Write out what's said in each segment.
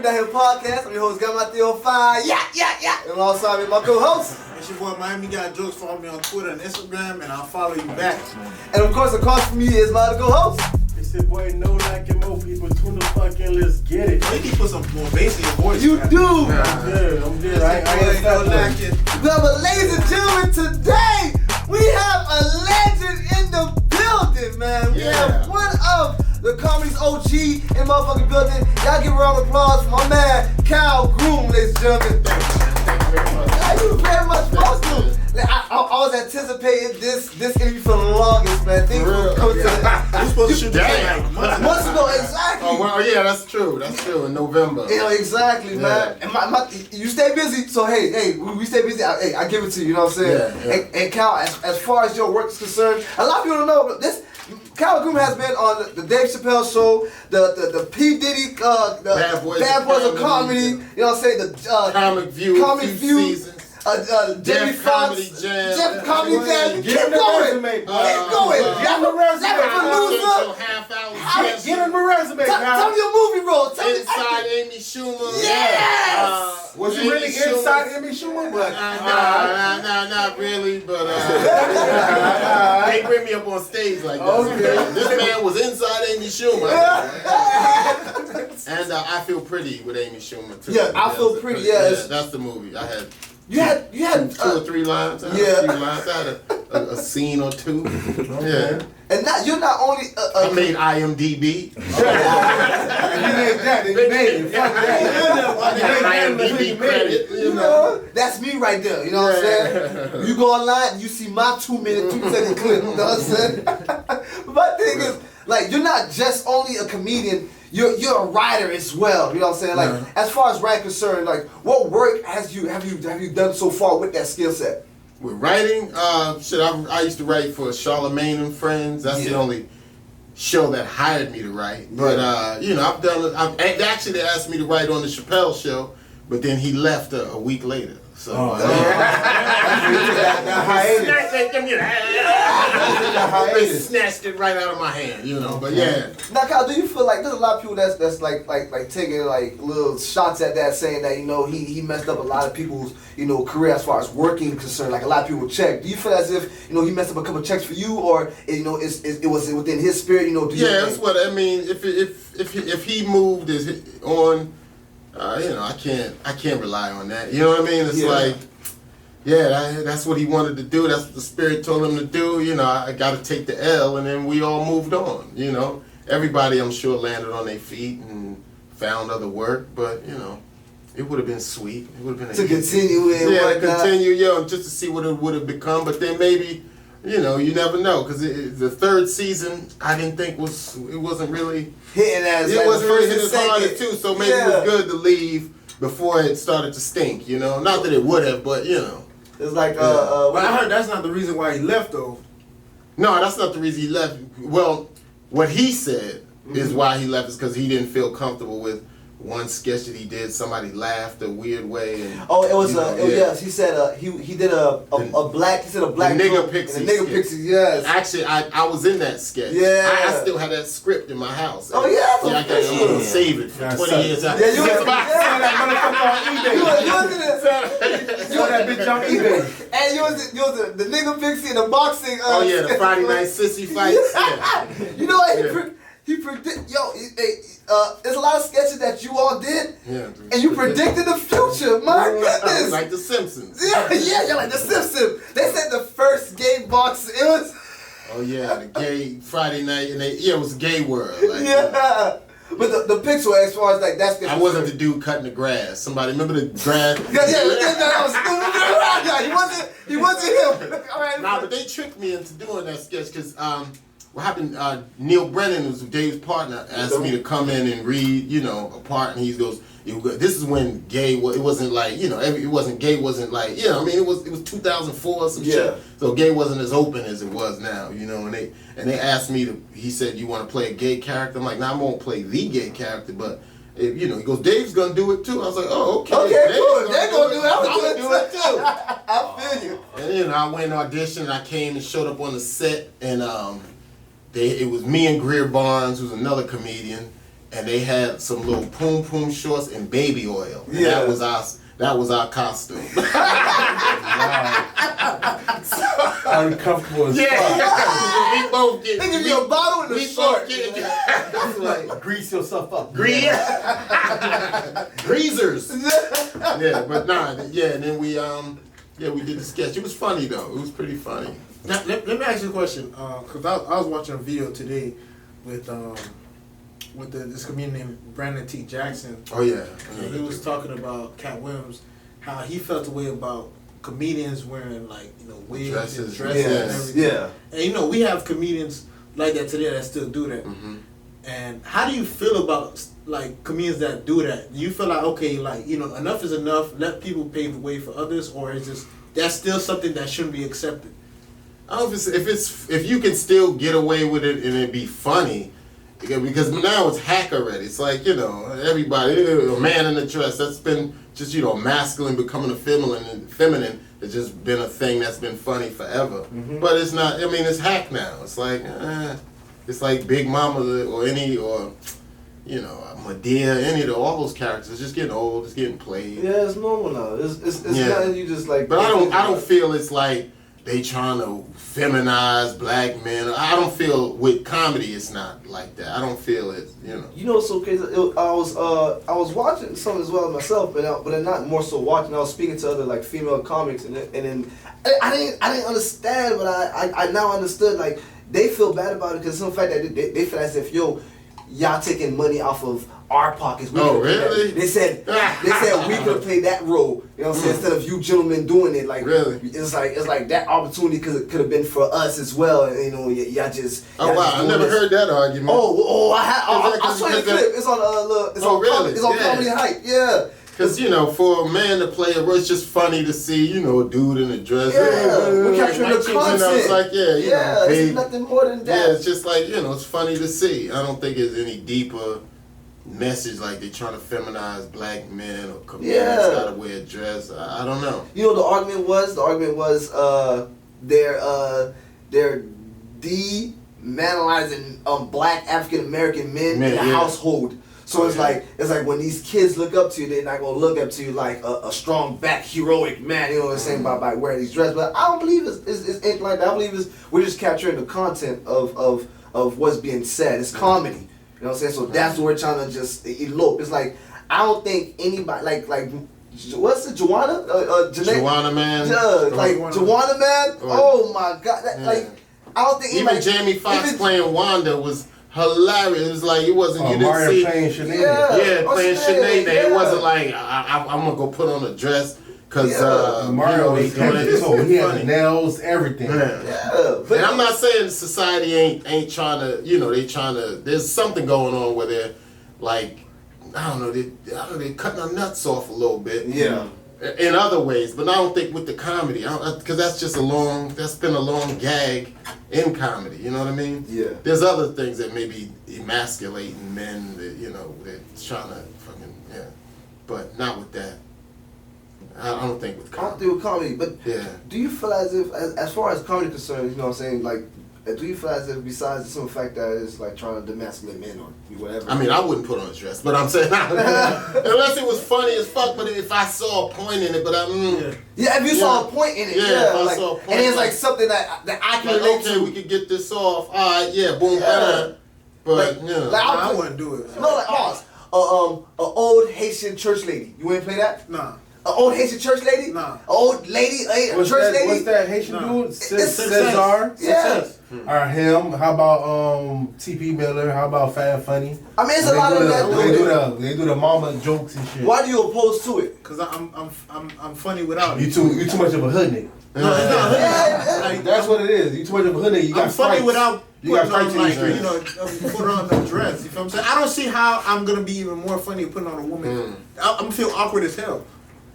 Down Here podcast. I'm your host, got my Theo Fine. Yeah. And alongside me, my co-host. It's your boy Miami Got Jokes. Follow me on Twitter and Instagram, and I'll follow you back. And of course, across from me is my other co-host. It's your boy No Like and Mo People. Tune the fuck in, let's get it. You need to put some more bass in your voice. You man. do. I'm good. I ain't No lacking. But ladies and gentlemen, today we have a legend in the building, man. We have one of the comedy's OG in motherfucking building. Y'all give a round of applause for my man, Kyle Grooms, ladies and gentlemen. Thank you very much. I was anticipating this interview for the longest, man. Things were coming to the... We're supposed to shoot this like Months ago, exactly. Oh, well, yeah, that's true, in November. You know, exactly, man. And you stay busy, so hey, we stay busy. I give it to you, you know what I'm saying? Yeah. And Kyle, as far as your work is concerned, a lot of people don't know, but Kyle Grooms has been on the Dave Chapelle Show, the P. Diddy, the Bad Boys of Comedy, you know what I'm saying? The Comic View, seasons. Jimmy Fox, Jeff Comedy Jam. Keep him the going. resume. Keep going. Get him the resume. Get him the resume. Tell me your movie role. Inside Amy Schumer. Yes. Was he really inside Amy Schumer? Nah, not really, but they bring me up on stage like that. Okay. This man was inside Amy Schumer. And I Feel Pretty with Amy Schumer too. Yeah, I Feel Pretty. Yeah, that's the movie. I had. You had 2 or 3 lines. I had a scene or 2. Yeah. And you're not only I made IMDb. You made that, and you made it. Fuck that. IMDb credit. You know, that's me right there. You know what I'm saying? You go online, you see my 2-minute, 2-second clip. You know what I'm saying? But my thing is, like, you're not just only a comedian. You're a writer as well, you know what I'm saying? Like, as far as writing concerned, like, what work have you done so far with that skill set? With writing, I used to write for Charlemagne and Friends. That's the only show that hired me to write. But actually they asked me to write on the Chapelle Show, but then he left a week later. So they snatched it right out of my hand, you know. But yeah. Now, Kyle, do you feel like there's a lot of people that's like taking like little shots at that, saying that he messed up a lot of people's career as far as working concerned? Like a lot of people check. Do you feel as if he messed up a couple of checks for you, or it was within his spirit? That's what I mean. If he moved on. I can't rely on that. You know what I mean? It's like, that's what he wanted to do. That's what the spirit told him to do. I got to take the L, and then we all moved on. Everybody, I'm sure, landed on their feet and found other work, but it would have been sweet. It would have been to continue it. Continue, just to see what it would have become. But then maybe. You never know, because the 3rd season I didn't think it wasn't really hitting as it wasn't really hitting as hard as 2, so maybe it was good to leave before it started to stink. Not that it would have, but it's like But I heard that's not the reason why he left though. No, that's not the reason he left. Well, what he said is why he left is because he didn't feel comfortable with one sketch that he did. Somebody laughed a weird way. And, yes. He said he did a black. He said a black nigga pixie. The nigga pixie. Yes. Actually, I was in that sketch. Yeah. I still had that script in my house. Oh yeah. Yeah, I got to save it for 20 years. Yeah, you was that motherfucker on eBay. You saw that bitch on eBay. And you was the nigga pixie in the boxing. The Friday night sissy fights. Yeah. You know what? He predict. There's a lot of sketches that you all did, and you predicted the future. My goodness, like the Simpsons. You're like the Simpsons. They said the first gay box. It was. Oh yeah, the gay Friday night, and it was Gay World. But the pixel, as far as like that's. I wasn't the dude cutting the grass. Somebody remember the grass? He wasn't him. All right. Nah, but they tricked me into doing that sketch because what happened? Neil Brennan, who's Dave's partner, asked me to come in and read, a part, and he goes, "This is when gay. It wasn't like, it wasn't gay. Wasn't like, it was 2004 or some shit. So gay wasn't as open as it was now, And they asked me to. He said, "You want to play a gay character?" I'm like, "No, I won't play the gay character, but." He goes, Dave's gonna do it too. I was like, oh, okay. Okay, cool. They're gonna do it. I'm gonna do it too. I feel you. And I went and auditioned. And I came and showed up on the set, and it was me and Greer Barnes, who's another comedian, and they had some little poom poom shorts and baby oil. And Yeah. that was our costume. Uncomfortable as fuck. Yeah, we both get. They give you a bottle and a We short. both get It's like, grease yourself up. greasers. Yeah, but nah, yeah, and then we did the sketch. It was funny though. It was pretty funny. Now, let me ask you a question, because I was watching a video today with this comedian named Brandon T. Jackson. Oh yeah. And he was talking about Cat Williams, how he felt the way about comedians wearing like wigs and dresses and everything. Yeah. And we have comedians like that today that still do that. Mm-hmm. And how do you feel about like comedians that do that? Do you feel like okay, like enough is enough, let people pave the way for others, or is just that's still something that shouldn't be accepted? I don't know if you can still get away with it and it be funny, because now it's hack already. It's like everybody, a man in a dress, that's been just masculine becoming a feminine. It's just been a thing that's been funny forever. Mm-hmm. But it's not. I mean, it's hack now. It's like Big Mama or Madea, all those characters. It's just getting old. It's getting played. Yeah, it's normal now. It's nothing you just like. But I don't feel it's like they trying to feminize black men. I don't feel with comedy it's not like that. I don't feel it. It's so crazy. I was watching some as well myself, but I'm not more so watching. I was speaking to other like female comics, and then I didn't understand, but I now understood. Like they feel bad about it because some fact that they feel as if y'all taking money off of our pockets. Really? They said we could play that role. Instead of you gentlemen doing it. Like really, it's like that opportunity could have been for us as well. Y'all just. Oh wow, I never heard that argument. I'll show you the clip. It's on really? It's on Comedy Hype. Yeah. Because, for a man to play a role, it's just funny to see, a dude in a dress. Yeah, we're capturing the content. It's like, it's nothing more than that. Yeah, it's just like, it's funny to see. I don't think it's any deeper message like they're trying to feminize black men or comedians gotta wear a dress. I don't know. The argument was they're demonizing black African American men in the household. So it's like when these kids look up to you, they're not gonna look up to you like a strong back heroic man. You know what I'm saying by wearing these dresses. But I don't believe it's anything like that. I believe we're just capturing the content of what's being said. It's comedy. You know what I'm saying? So that's what we're trying to just elope. It's like I don't think anybody like what's it, Joanna? Joanna Man. Joanna Man. Oh my God! I don't think even Jamie Foxx playing Wanda was hilarious. It was like it wasn't. You didn't Mario see playing Sinead. Playing Sinead. It wasn't like I'm gonna go put on a dress because Mario was heavy. So he had the funny. nails, everything. But And I'm not saying society ain't trying to. They trying to. There's something going on where they're like, I don't know. They're cutting our nuts off a little bit. Yeah. In other ways, but I don't think with the comedy, because that's been a long gag in comedy. You know what I mean? Yeah. There's other things that may be emasculating men that they're trying to fucking but not with that. I don't think with comedy. I don't think with comedy, but do you feel as if, as far as comedy is concerned, you know what I'm saying, like, do you feel as if besides some fact that it's like trying to demasculate men or whatever? I mean, I wouldn't put on a dress, but I'm saying unless it was funny as fuck. But if I saw a point in it, but if you saw a point in it, if I saw a point, and it's like something that I can relate to. We could get this off. All right, boom, but I wouldn't do it. No, like pause. An old Haitian church lady. You wouldn't play that? Nah. An old Haitian church lady? Nah. An old lady, a church lady? What's that Haitian dude? Cesar? Yeah. Or him. How about T.P. Miller? How about Fat and Funny? I mean, it's a lot of that. They do the mama jokes and shit. Why do you oppose to it? Cause I'm funny without You it. too much of a hood nigga. That's what it is. You too much of a hood nigga. You got I'm funny without putting on put on the dress. You feel what I'm saying? I don't see how I'm gonna be even more funny putting on a woman. I'm gonna feel awkward as hell.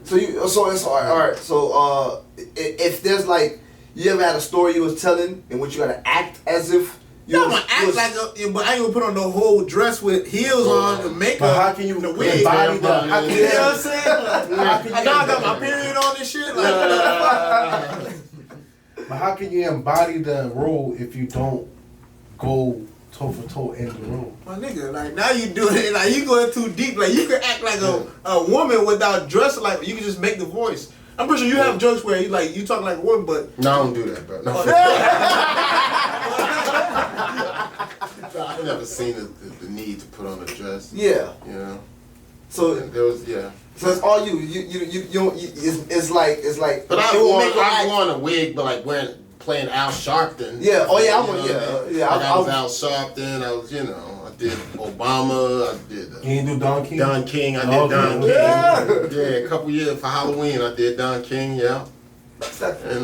So it's all right. So if there's like, you ever had a story you was telling in which you gotta act as if I'm gonna act like but I ain't gonna put on the whole dress with heels on, the makeup, but how can you the wig. embody You know what I'm saying? I got my period on this shit. But how can you embody the role if you don't go toe for toe in the room. My nigga, like now you doing it, like you going too deep. Like you can act like a woman without dressing like you can just make the voice. I'm pretty sure you have jokes where you talk like a woman, but No, I don't do that, bro. No. I've never seen the need to put on a dress. Yeah. You know. So There was So it's all you. It's like. But it will make your I've act- worn a wig, but like playing Al Sharpton. Yeah. Oh yeah. I You want. know what I mean? Yeah. Like I was I Al Sharpton. I was, I did Obama. I did You ain't do Don King? Don King. I did Oh, Don King. okay. Yeah. Yeah, a couple years for Halloween. I did Don King. Yeah. That- And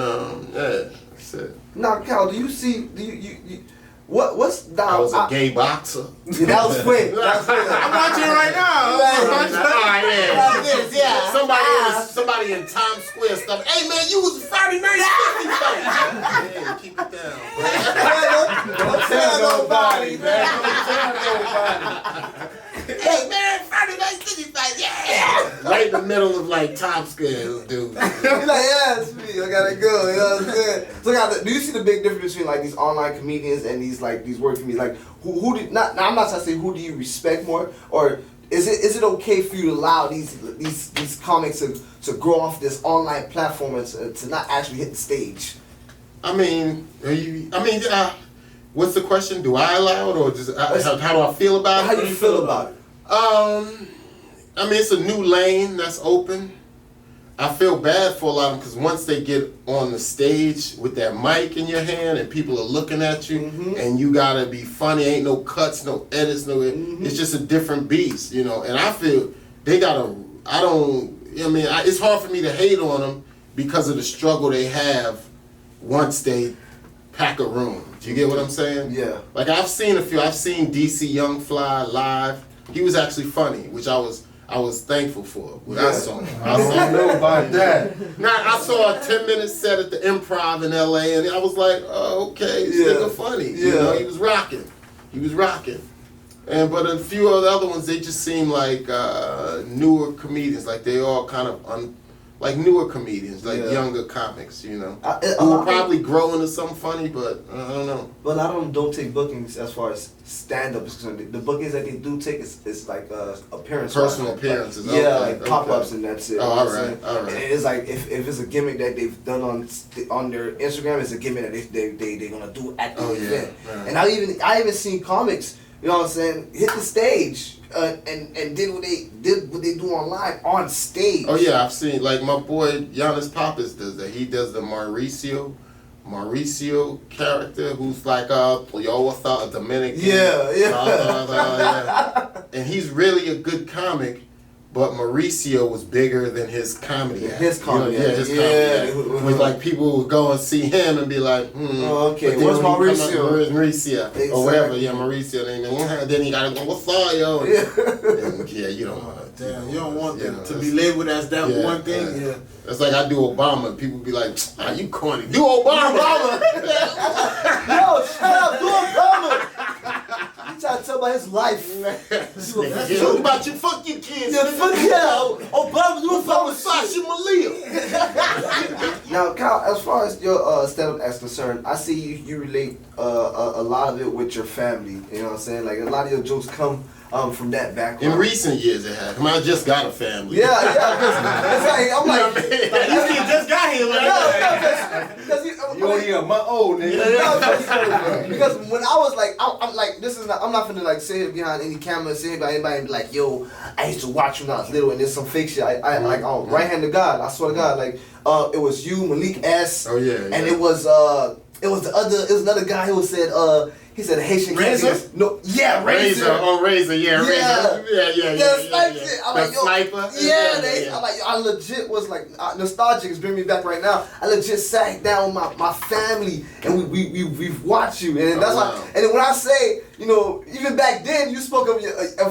yeah, that's it. Now, Cal, do you see? Do you what's down? I was a gay boxer. Yeah, that was quick. That was quick. I'm watching right now. Like this, yeah. Somebody in Times Square stuff. Hey man, you was Friday night 50 fight. Yeah, keep it down. Don't tell nobody, man. Hey man, Friday night 50 fight. Yeah. Right in the middle of like Times Square, dude. He's like, yeah, it's me. I gotta go. You know what I'm saying? So, do you see the big difference between like these online comedians and these work comedians? Like, who do not? Now, I'm not trying to say who do you respect more, or is it okay for you to allow these comics to grow off this online platform and to not actually hit the stage? I mean, what's the question? Do I allow it, or just how do I feel about it? How do you feel about it? I mean, it's a new lane that's open. I feel bad for a lot of them because once they get on the stage with that mic in your hand and people are looking at you and you gotta be funny, ain't no cuts, no edits, it's just a different beast, And I feel they it's hard for me to hate on them because of the struggle they have once they pack a room. Do you get what I'm saying? Yeah. Like I've seen a few. I've seen DC Young Fly live. He was actually funny, which I was thankful for when I saw him. I don't know about that. Now I saw a 10-minute set at the Improv in LA, and I was like, oh, okay, this nigga funny. Yeah. He was rocking. But a few of the other ones, they just seem like newer comedians. Like they all kind of like newer comedians, like younger comics, who will probably grow into something funny, but I don't know. But a lot of them don't take bookings as far as stand-up is concerned. The bookings that they do take is like appearance. Personal appearances. Yeah, okay, like pop-ups and that's it. Oh, all right. And it's like if it's a gimmick that they've done on their Instagram, it's a gimmick that they're gonna do at the event. Right. And I even seen comics, you know what I'm saying, hit the stage and did what they do online on stage. Oh yeah, I've seen like my boy Giannis Pappas does that. He does the Mauricio character who's like a Dominican. Yeah. And he's really a good comic, but Mauricio was bigger than his comedy act. His comedy his comedy act. With like people would go and see him and be like, okay, where's Mauricio? Where's Mauricio? Exactly. Or whatever, Mauricio. Then he gotta go, what's up, yo? And you don't want to. Damn, you don't want to be labeled as that one thing. Yeah. That's like I do Obama. And people be like, you corny. Do Obama. Yo, shut up, do Obama. You trying to tell about his life. What about your fuck you kids? Yeah, fuck yeah. Obama, do Obama, Sasha Malia. Now, Kyle, as far as your stand-up as concerned, I see you relate a lot of it with your family. You know what I'm saying? Like a lot of your jokes come from that background. In recent years, it has. I just got a family. Yeah, it's like, I'm like, These kids just got here. because You only a month old, nigga. Because when I was like, I'm like, I'm not finna like sit here behind any camera and say about anybody and be like, yo, I used to watch when I was little and there's some fake shit. I like, right hand to God, I swear to God, like, it was you, Malik S. Oh yeah. And it was another guy who said, he said Haitian Razor? candy. No, yeah, Razor. Razor, yeah, Razor. Yeah, sniper. I'm like, yo, sniper. I'm like, I legit was like nostalgic is bringing me back right now. I legit sat down with my family and we've watched you, and that's why. And then when I say, even back then you spoke of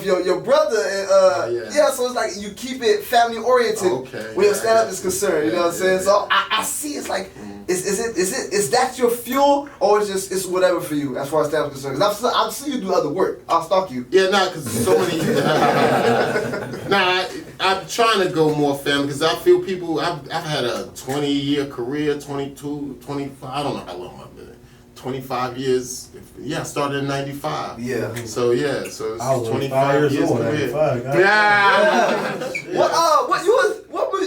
your brother, and so it's like you keep it family oriented when your stand up is concerned. You know what I'm saying? So I see it's like, is that your fuel, or it's whatever for you as far as stand up is concerned? Because I've seen you do other work. I'll stalk you. Yeah, because so many. I'm trying to go more family because I feel people. I've had a 20-year career, 22, 25. I don't know how long I've been. 25 years. Yeah, I started in 95. Yeah. So yeah, so I it's was 25 years old, career. 95, Yeah.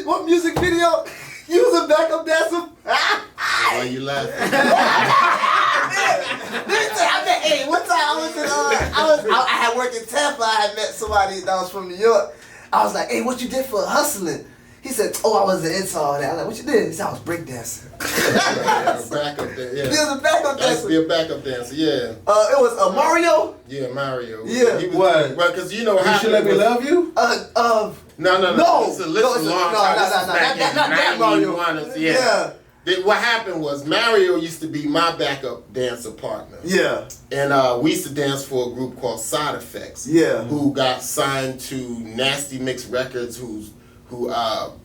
What music video? You was a backup dancer? Why you laughing? Hey, one time I had worked in Tampa. I had met somebody that was from New York. I was like, hey, what you did for hustling? He said, oh, I was an install. I was like, what you did? He said, I was breakdancing. Backup dancer. Yeah. He was a backup I used to dancer. be a backup dancer. Yeah. It was Mario. Yeah, Mario. Yeah. He was, What? Well, because you know You how should let me love you? No. Listen, not that Mario. Yeah. What happened was Mario used to be my backup dancer partner. Yeah. And we used to dance for a group called Side Effects. Yeah. Who got signed to Nasty Mix Records, who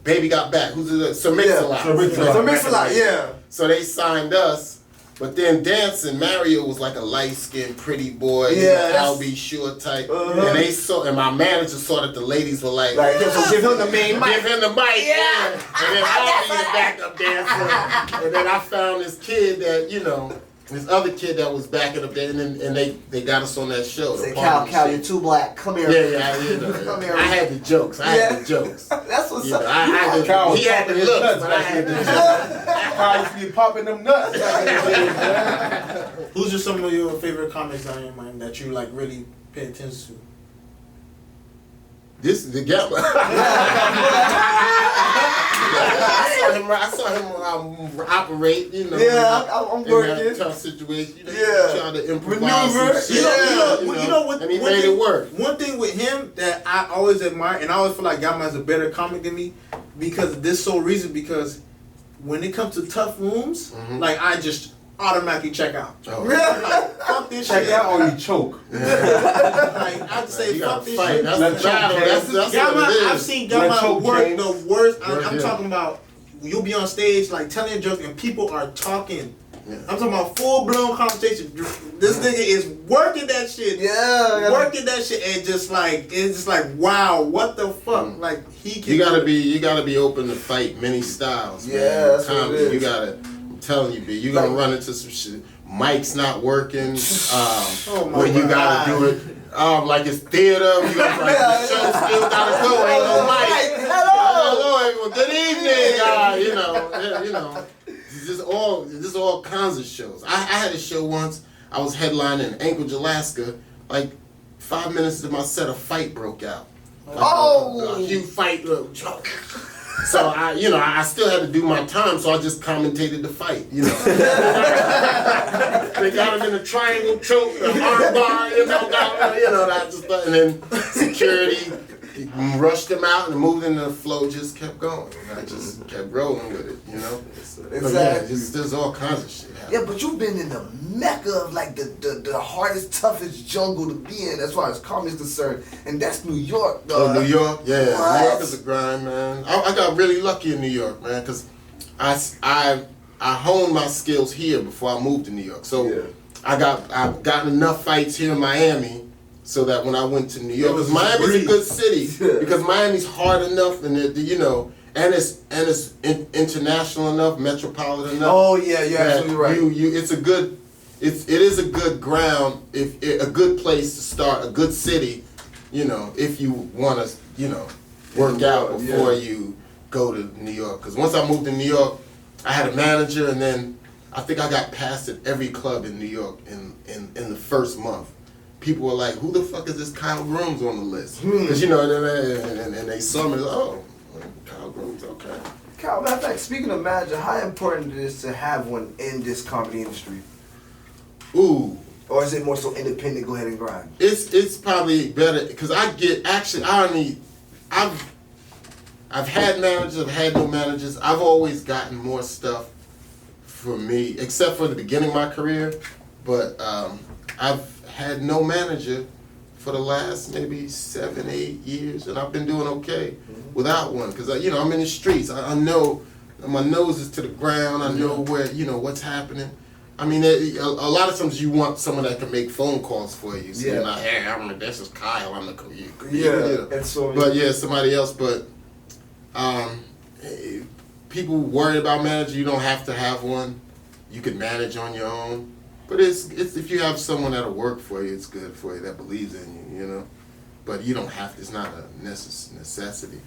Baby Got Back, who's Sir Mix-a-Lot. So Mix-a-Lot, yeah. So they signed us, but then dancing, Mario was like a light-skinned pretty boy, Al B. Sure type. And my manager saw that the ladies were like, so give him the main mic. Give him the mic, yeah. And then I'll be the backup dancer. And then I found this kid that, this other kid that was backing up there, and they got us on that show. Say, Cal, you're too black. Come here. Yeah. Come here. I had the jokes. That's what's up. He had the looks, but I had the jokes. Kyle used to be popping them nuts. Who's just some of your favorite comics on your mind that you like really pay attention to? This is the Gamma. I saw him operate, Yeah, I'm working. In that tough situation. Yeah. Trying to improvise Maneuver. some shit. And he made it work. One thing with him that I always admire, and I always feel like Gamma is a better comic than me, because of this sole reason, because when it comes to tough rooms, like I just automatically check out. Oh. Like, fuck this Check shit. out or you choke. Like, I'd say fuck this fight. shit. That's the battle. That's Gamma, what it is. I've seen Gamma choke, work James. the worst. I'm Yeah. talking about you'll be on stage like telling a joke and people are talking. Yeah. I'm talking about full blown conversation. This nigga is working that shit. Yeah. Working that shit and it's just like wow, what the fuck? Like he can. You gotta be open to fight many styles. Yeah, man. that's what Comedy, it is. I'm telling you, B, you're gonna run into some shit. Mic's not working. Oh my when you gotta God. do it. Like it's theater, you gotta the show still gotta go. Ain't no mic. Hello, everyone. Good evening, Just all kinds of shows. I had a show once. I was headlining in Anchorage, Alaska. Like 5 minutes into my set, a fight broke out. A huge fight. So I still had to do my time, so I just commentated the fight. They got him in a triangle choke, an arm bar, and then security rushed him out and moved into the flow, just kept going. And I just kept rolling with it, Exactly. There's all kinds of shit happening. Yeah, but you've been in the mecca of like the hardest, toughest jungle to be in as far as comedy is concerned, and that's New York, dog. Oh, New York? Yeah, What? New York is a grind, man. I got really lucky in New York, man, because I honed my skills here before I moved to New York. So I've gotten enough fights here in Miami so that when I went to New York, because Miami's a good city, because Miami's hard enough, and and it's international enough, metropolitan enough. Oh yeah, you're absolutely right. It is a good ground, a good place to start, a good city, if you want to, work out before you go to New York. Because once I moved to New York, I had a manager, and then I think I got passed at every club in New York in the first month. People were like, "Who the fuck is this Kyle Grooms on the list?" Because and they saw me, oh, Kyle Grooms, okay. Kyle, matter of fact, speaking of manager, how important it is to have one in this comedy industry? Ooh. Or is it more so independent, go ahead and grind? It's probably better, because I've had managers, I've had no managers. I've always gotten more stuff for me, except for the beginning of my career. But I've had no manager for the last maybe 7, 8 years, and I've been doing okay without one, because I'm in the streets. I know my nose is to the ground. I know where what's happening. I mean, a lot of times you want someone that can make phone calls for you. So you're not, hey, this is Kyle. I'm the And so, but somebody else. But people worry about manager. You don't have to have one. You can manage on your own. But it's if you have someone that'll work for you, it's good for you, that believes in you, you know. But you don't have to, it's not a necessity.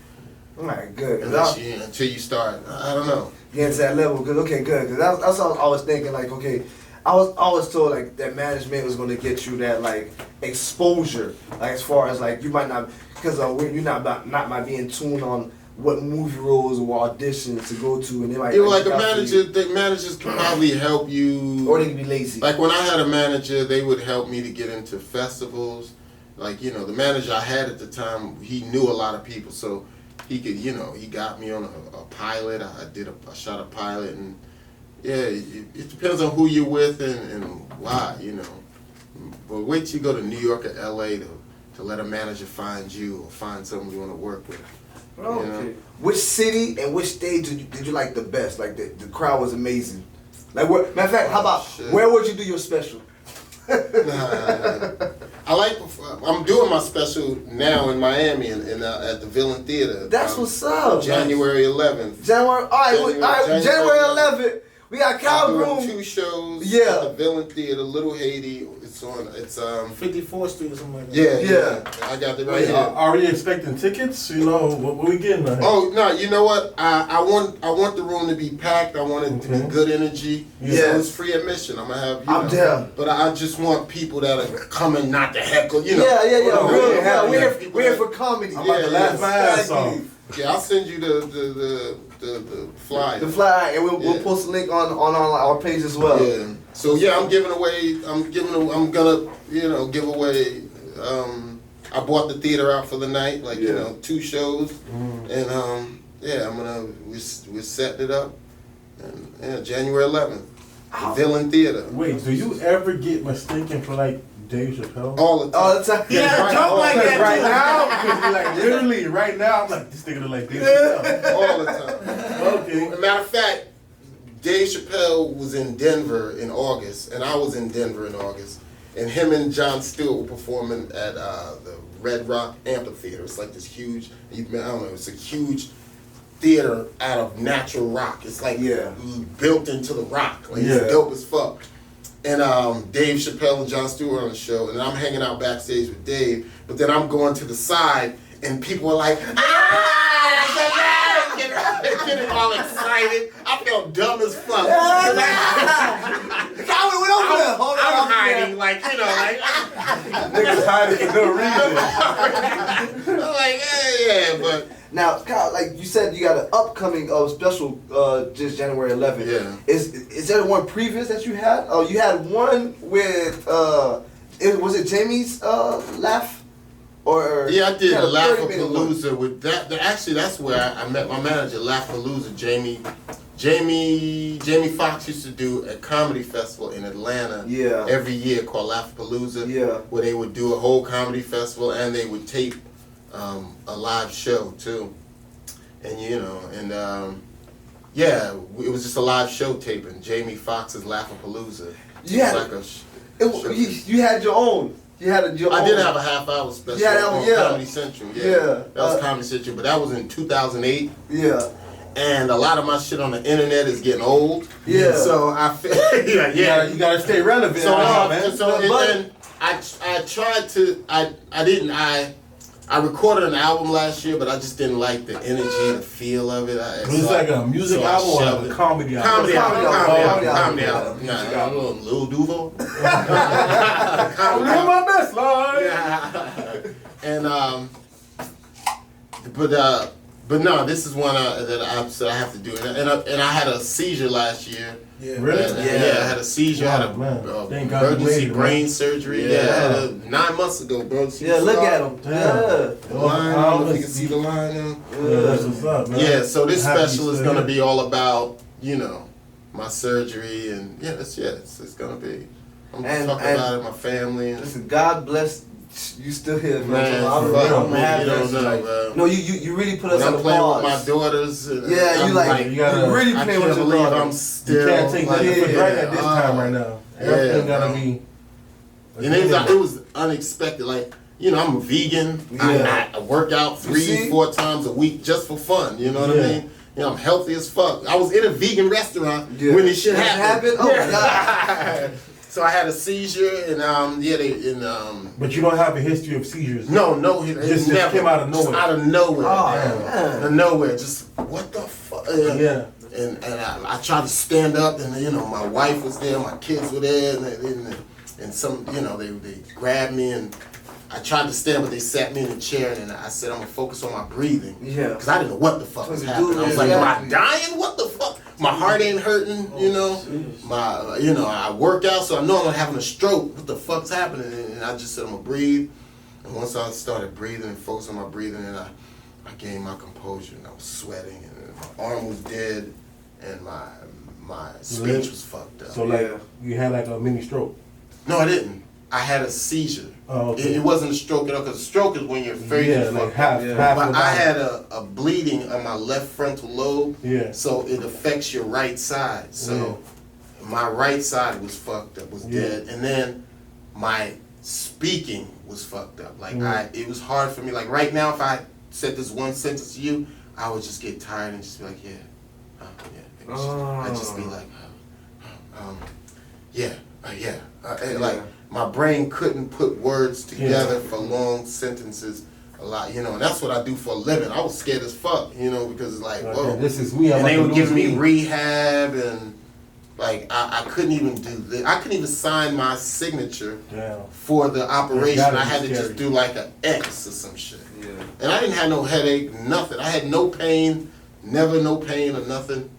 All right, good. Until you start, I don't know. Get to that level, good. Okay, good. Because that's what I was always thinking. Like, okay, I was always told like that management was going to get you that like exposure, like as far as like you might not, because you're not by being tuned on what movie roles or auditions to go to, and they might. Like a manager, the managers can probably help you, or they can be lazy. Like when I had a manager, they would help me to get into festivals. Like, you know, the manager I had at the time, he knew a lot of people, so he could, you know, he got me on a pilot. I shot a pilot, and yeah, it depends on who you're with and why, you know. But wait till you go to New York or LA to let a manager find you or find someone you want to work with. Oh, You know? okay. Which city and which stage did you like the best? Like the crowd was amazing. Like, matter of fact, how about where would you do your special? I'm doing my special now in Miami at the Villain Theater. That's what's up. January 11th. January 11th. We got Kyle Grooms. 2 shows Yeah. at the Villain Theater, Little Haiti. It's 54th Street or something like that. Yeah. I got it right here. Are we expecting tickets? You know, what we getting? Oh no! You know what? I want the room to be packed. I want it to be good energy. Yeah. So it's free admission. I'm gonna have. I'm down. But I just want people that are coming not to heckle. You know. Yeah. We're here for comedy. I'm about to laugh my ass off. Yeah, I'll send you the flyer. The flyer, and we'll post a link on our page as well. Yeah. So yeah, I'm gonna give away. I bought the theater out for the night, like you know, 2 shows, and we're setting it up, and January 11th, the Villain Theater. Wait, do you ever get mistaken for like Dave Chapelle? All the time. All the time. Yeah, joke like that right too. now, because like literally right now, I'm like, this nigga look like Dave Chapelle. All the time. Okay. As a matter of fact, Dave Chapelle was in Denver in August, and I was in Denver in August, and him and Jon Stewart were performing at the Red Rock Amphitheater. It's like this huge, I don't know, it's a huge theater out of natural rock. It's like built into the rock. Like it's dope as fuck. And Dave Chapelle and Jon Stewart on the show, and I'm hanging out backstage with Dave, but then I'm going to the side, and people are like, getting all excited. I felt dumb as fuck. I'm hiding, like, you know, like. Niggas hiding for no reason. I'm like, yeah, but. Now, Kyle, like you said, you got an upcoming special just January 11th. Yeah. Is there one previous that you had? Oh, you had one with was it Jamie's laugh? Or yeah, I did Laugh-A-Palooza with that. Actually, that's where I met my manager, Laugh-A-Palooza. Jamie Foxx used to do a comedy festival in Atlanta every year called Laugh-A-Palooza, where they would do a whole comedy festival and they would tape a live show too. And you know, and it was just a live show taping. Jamie Foxx's Laugh-A-Palooza. You had your own. I did have a half-hour special on Comedy Central. That was Comedy Central, but that was in 2008. Yeah. And a lot of my shit on the internet is getting old. Yeah. So I feel You gotta stay relevant. I recorded an album last year, but I just didn't like the energy, the feel of it. It was like a music album or like a comedy album? Comedy album. Nah, Lil Duval. I'm living my best life. Yeah. And but no, this is one that I have to do. And I had a seizure last year. Yeah. Really? I had a seizure. I had emergency brain surgery. I had a 9 months ago, bro. Look at him. The line, I don't know if you can see the line now. That's what's up, man. Yeah, so this special is going to be all about, you know, my surgery and it's going to be. I'm going to talk about it, my family. And listen, God bless you still here, man. No, you really put us when on I'm the playing pause. with my daughters. You really playing with your daughters. I'm still. You can't take nothing for granted at this time right now. Everything gotta be. And it was unexpected. Like, you know, I'm a vegan. I work out 3-4 times a week just for fun. You know what I mean? You know, I'm healthy as fuck. I was in a vegan restaurant when this shit happened. Oh my God. So I had a seizure, and But you don't have a history of seizures. no, Just came out of nowhere. Just out of nowhere. Oh, man. man. Out of nowhere. Just what the fuck? Yeah. And I tried to stand up, and my wife was there, my kids were there, and some they grabbed me, and I tried to stand, but they sat me in a chair, and I said I'm gonna focus on my breathing. Yeah. Because I didn't know what the fuck was What you happening. do, I was yeah. like, am I dying? What the fuck? My heart ain't hurting, My, I work out, so I know I'm not having a stroke. What the fuck's happening? And I just said I'm gonna breathe. And once I started breathing and focusing on my breathing, and I gained my composure, and I was sweating, and my arm was dead, and my speech was fucked up. So you had like a mini stroke. No, I didn't. I had a seizure. Oh, okay. It wasn't a stroke at all, because a stroke is when your face is like fucked half. up. Half But of I the had a bleeding on my left frontal lobe, Yeah. so it affects your right side. So my right side was fucked up, was dead, and then my speaking was fucked up. Like it was hard for me. Like right now, if I said this one sentence to you, I would just get tired and just be like, I'd just be like, like my brain couldn't put words together for long sentences a lot, and that's what I do for a living. I was scared as fuck, because it's like, whoa. This is me. And they were giving me rehab, and like I couldn't even do this. I couldn't even sign my signature for the operation. I had to just do like an X or some shit. Yeah. And I didn't have no headache, nothing. I had no pain, never no pain or nothing.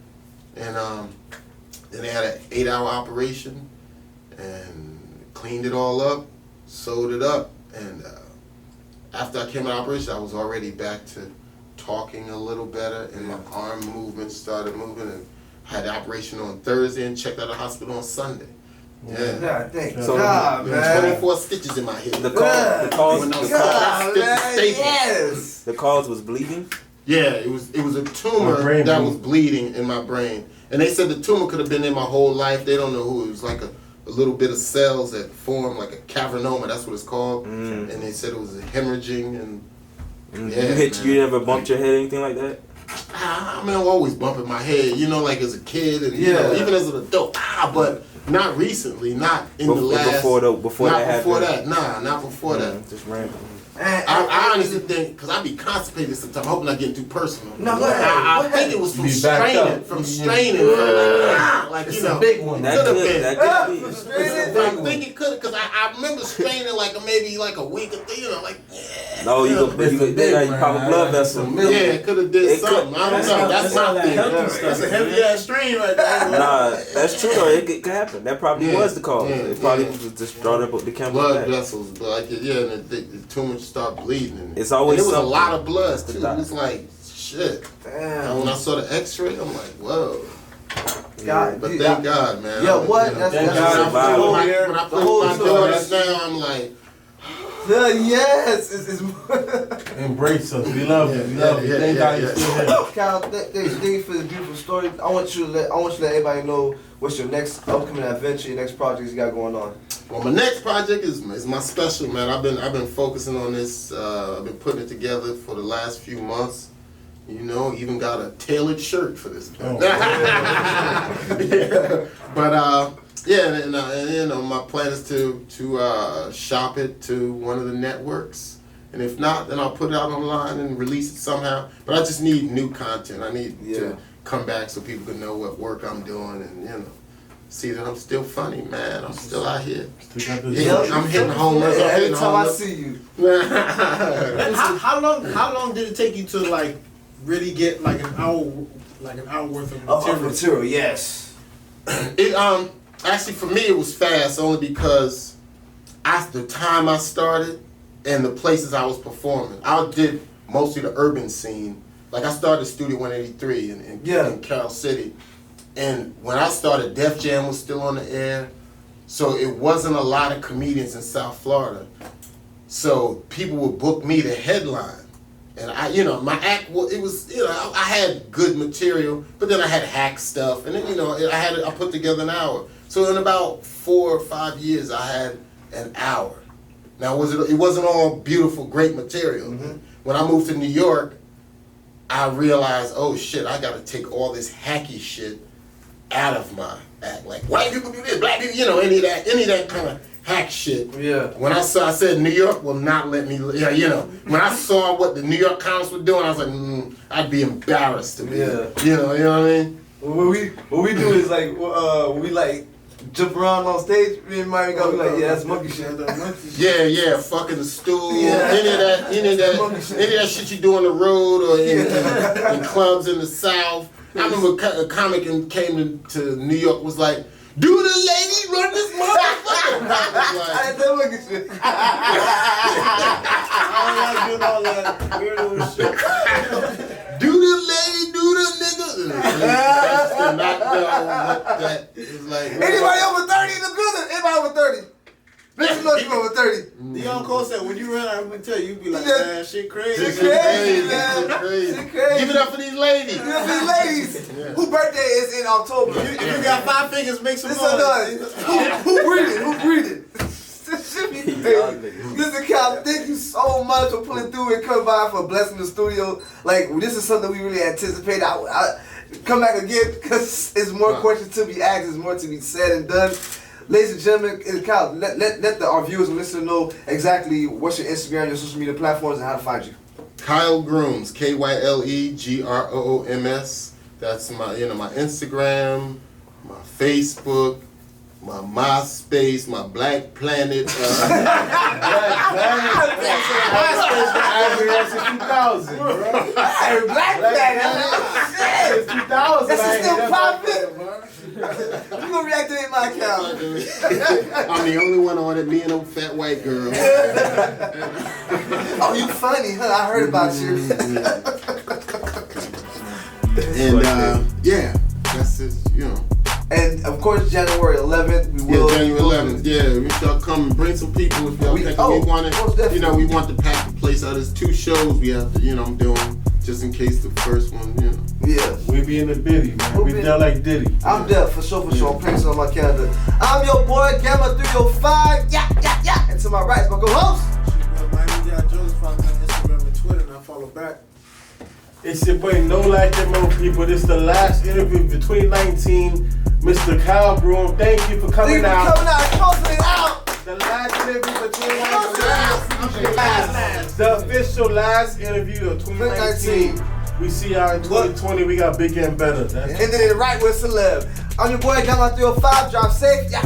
And then they had an 8-hour operation and cleaned it all up, sewed it up, and after I came out of operation, I was already back to talking a little better, and my arm movement started moving, and had the operation on Thursday and checked out of the hospital on Sunday. Yeah. God, thank So, God, man. 24 stitches in my head. The cause Yes. the cause was bleeding. Yeah, it was a tumor brain that bleed. was bleeding in my brain. And they said the tumor could have been in my whole life. They don't know who. It was like a little bit of cells that formed like a cavernoma, that's what it's called. And they said it was hemorrhaging and You ever bumped your head or anything like that? I mean, I'm always bumping my head, like as a kid and even as an adult. But not recently, not in the last. Before that happened. Not before that. Just random. I honestly think, because I be constipated sometimes, I hope I'm not getting too personal. No, go ahead. I think it was from straining. It's a big one. That could be. I think it could, because I remember straining like maybe like a week or three, No, you pop a blood vessel. Yeah, it could have did something. I don't know. That's my thing. That's a heavy ass strain right there. Nah, that's true though. It could happen. That probably was the cause. It probably was just drawn up with the chemical. Blood vessels, but and the tumor start bleeding. And it's always and it was something. a lot of blood too. It was like shit. Damn. And when I saw the X-ray, I'm like, whoa. God, But thank God, man. Yeah, what? When I The play whole with my story. daughters now, I'm like, yes. It's Embrace us. We love you. We love you. Thank God you're still here. Kyle, thank you for the beautiful story. I want you to let everybody know what's your next upcoming adventure, your next projects you got going on. well, my next project is my special, man. I've been focusing on this. I've been putting it together for the last few months. Even got a tailored shirt for this. Oh. But my plan is to shop it to one of the networks, and if not, then I'll put it out online and release it somehow. But I just need new content. I need to come back so people can know what work I'm doing, and see that I'm still funny, man. I'm still out here. I'm hitting home runs. Every time I see you. How long did it take you to like really get like an hour worth of material? Material, yes. It actually for me it was fast only because the time I started and the places I was performing. I did mostly the urban scene. Like I started Studio 183 in Carol City. And when I started, Def Jam was still on the air. So it wasn't a lot of comedians in South Florida. So people would book me to headline. And my act, I had good material, but then I had hack stuff. And then, I put together an hour. So in about 4 or 5 years, I had an hour. Now, it wasn't all beautiful, great material. Mm-hmm. When I moved to New York, I realized, oh shit, I got to take all this hacky shit out of my act like white people do this, black people, you know, any of that kind of hack shit. Yeah. When I said New York will not let me, you know, when I saw what the New York comics were doing, I was like, I'd be embarrassed to me. Yeah. You know what I mean? What we do is like when we like jump around on stage, me and Mike go like, yeah, that's monkey shit. Yeah, fucking the stool, Yeah. any of that shit you do on the road or in clubs in the South. I remember a comic came to New York was like, do the lady run this motherfucker? I ain't that monkey shit. I don't like doing all that weirdo shit. Do the lady, do the nigga. I just did not know what that is like. Anybody over 30 in the building? Anybody over 30? Make some noise, you over 30. Dion Cole said, when you run, I'm gonna tell you, you be like, Yeah. man, shit crazy. Shit crazy, man. Shit crazy. Shit crazy. Give it up for these ladies. You know these ladies whose birthday is in October. If you got 5 fingers, make some This noise. Who breathing? Who breathing? This shit be crazy. Listen, Kyle, thank you so much for pulling through and coming by for blessing the studio. Like, this is something we really anticipate. I come back again because there's more questions to be asked. There's more to be said and done. Ladies and gentlemen, Kyle, let our viewers and listeners know exactly what's your Instagram, your social media platforms, and how to find you. Kyle Grooms, KYLEGROOMS. That's my Instagram, my Facebook, my MySpace, my Black Planet. That's in 2000, bro. Hey, Black Planet. It's 2000. This is still popping. You gonna react to my account? I'm the only one on it, me and old fat white girl. Oh, you funny, huh? I heard about you. And yeah, that's it, you know. And of course, January 11th, we will. Yeah, January 11th. Yeah, we shall come and bring some people if y'all think we want most it. You know, definitely. we want to pack the place out. There's 2 shows we have to, I'm doing just in case the first one, Yeah. We be in the biddy, man. We there like Diddy. I'm there for sure. I'm playing on my calendar. I'm your boy, Gamma 305. Yeah. And to my right is my co-host. Miami J. Jones, follow me on Instagram and Twitter, and I follow back. It's your boy No Like Mo people. This is the last interview between 19. Mr. Kyle Grooms, thank you for coming out. Coming out and closing it out. The last interview between 19. The official last interview of 2019. We see y'all in 2020. We got bigger and better. That's And then the right with Celeb. I'm your boy, Gamma 305. Drive safe. Yeah.